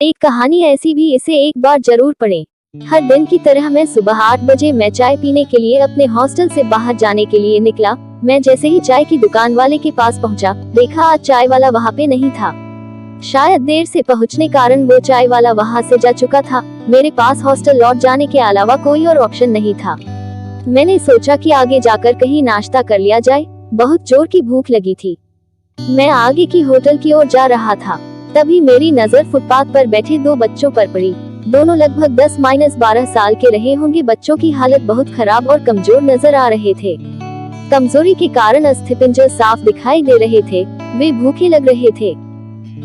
एक कहानी ऐसी भी, इसे एक बार जरूर पढ़ें। हर दिन की तरह मैं सुबह 8 बजे मैं चाय पीने के लिए अपने हॉस्टल से बाहर जाने के लिए निकला। मैं जैसे ही चाय की दुकान वाले के पास पहुंचा, देखा आज चाय वाला वहाँ पे नहीं था। शायद देर से पहुंचने कारण वो चाय वाला वहाँ से जा चुका था। मेरे पास हॉस्टल लौट जाने के अलावा कोई और ऑप्शन नहीं था। मैंने सोचा कि आगे जाकर कहीं नाश्ता कर लिया जाए। बहुत जोर की भूख लगी थी। मैं आगे की होटल की ओर जा रहा था, तभी मेरी नजर फुटपाथ पर बैठे 2 बच्चों पर पड़ी। दोनों लगभग 10-12 साल के रहे होंगे। बच्चों की हालत बहुत खराब और कमजोर नजर आ रहे थे। कमजोरी के कारण अस्थिपंजर साफ दिखाई दे रहे थे। वे भूखे लग रहे थे।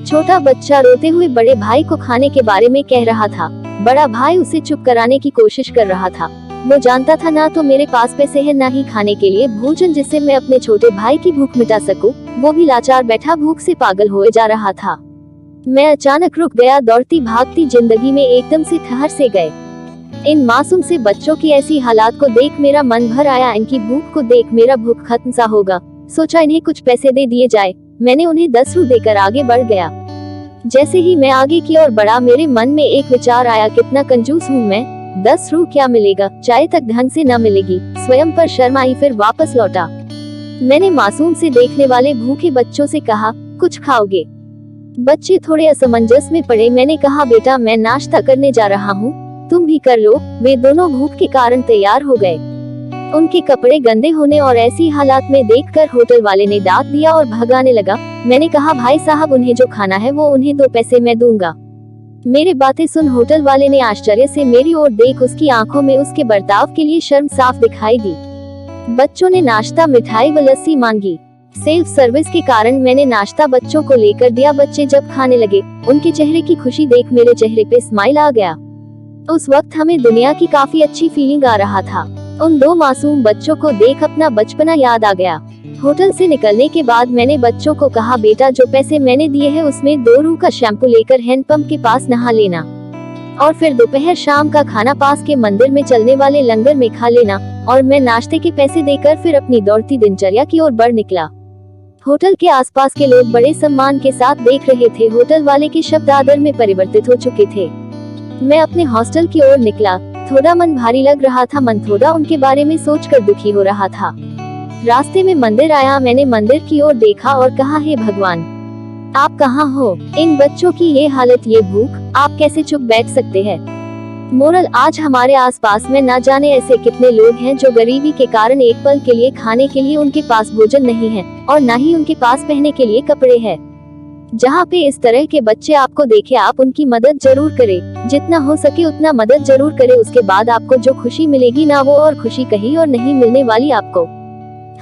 छोटा बच्चा रोते हुए बड़े भाई को खाने के बारे में कह रहा था। बड़ा भाई उसे चुप कराने की कोशिश कर रहा था। वो जानता था ना तो मेरे पास पैसे है, ना ही खाने के लिए भोजन जिससे मैं अपने छोटे भाई की भूख मिटा सकूं। वो भी लाचार बैठा भूख से पागल हुए जा रहा था। मैं अचानक रुक गया। दौड़ती भागती जिंदगी में एकदम से ठहर से गए। इन मासूम से बच्चों की ऐसी हालात को देख मेरा मन भर आया। इनकी भूख को देख मेरा भूख खत्म सा होगा। सोचा इन्हें कुछ पैसे दे दिए जाए। मैंने उन्हें 10 रू देकर आगे बढ़ गया। जैसे ही मैं आगे की ओर बढ़ा, मेरे मन में एक विचार आया, कितना कंजूस हूँ मैं। 10 रू क्या मिलेगा, चाय तक ढंग से न मिलेगी। स्वयं पर शर्म आई, फिर वापस लौटा। मैंने मासूम से देखने वाले भूखे बच्चों से कहा, कुछ खाओगे? बच्चे थोड़े असमंजस में पड़े। मैंने कहा, बेटा मैं नाश्ता करने जा रहा हूँ, तुम भी कर लो। वे दोनों भूख के कारण तैयार हो गए। उनके कपड़े गंदे होने और ऐसी हालात में देखकर होटल वाले ने डांट दिया और भगाने लगा। मैंने कहा, भाई साहब उन्हें जो खाना है वो उन्हें 2 पैसे मैं दूंगा। मेरी बातें सुन होटल वाले ने आश्चर्य से मेरी ओर देख उसकी आंखों में उसके बर्ताव के लिए शर्म साफ दिखाई दी। बच्चों ने नाश्ता, मिठाई व लस्सी मांगी। सेल्फ सर्विस के कारण मैंने नाश्ता बच्चों को लेकर दिया। बच्चे जब खाने लगे, उनके चेहरे की खुशी देख मेरे चेहरे पे स्माइल आ गया। उस वक्त हमें दुनिया की काफी अच्छी फीलिंग आ रहा था। उन 2 मासूम बच्चों को देख अपना बचपना याद आ गया। होटल से निकलने के बाद मैंने बच्चों को कहा, बेटा जो पैसे मैंने दिए हैं उसमें 2 रू का शैम्पू लेकर हैंडपंप के पास नहा लेना और फिर दोपहर शाम का खाना पास के मंदिर में चलने वाले लंगर में खा लेना। और मैं नाश्ते के पैसे देकर फिर अपनी दौड़ती दिनचर्या की ओर बढ़ निकला। होटल के आसपास के लोग बड़े सम्मान के साथ देख रहे थे। होटल वाले के शब्द आदर में परिवर्तित हो चुके थे। मैं अपने हॉस्टल की ओर निकला। थोड़ा मन भारी लग रहा था। मन थोड़ा उनके बारे में सोचकर दुखी हो रहा था। रास्ते में मंदिर आया। मैंने मंदिर की ओर देखा और कहा, हे भगवान आप कहाँ हो? इन बच्चों की ये हालत, ये भूख, आप कैसे चुप बैठ सकते हैं? मोरल, आज हमारे आसपास में ना जाने ऐसे कितने लोग हैं जो गरीबी के कारण एक पल के लिए खाने के लिए उनके पास भोजन नहीं है और ना ही उनके पास पहनने के लिए कपड़े हैं। जहाँ पे इस तरह के बच्चे आपको देखे, आप उनकी मदद जरूर करें। जितना हो सके उतना मदद जरूर करें। उसके बाद आपको जो खुशी मिलेगी ना, वो और खुशी कहीं और नहीं मिलने वाली आपको।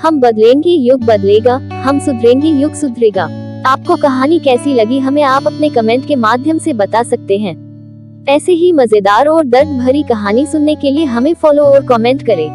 हम बदलेंगे, युग बदलेगा। हम सुधरेंगे, युग सुधरेगा। आपको कहानी कैसी लगी हमें आप अपने कमेंट के माध्यम से बता सकते हैं। ऐसे ही मजेदार और दर्द भरी कहानी सुनने के लिए हमें फॉलो और कमेंट करें।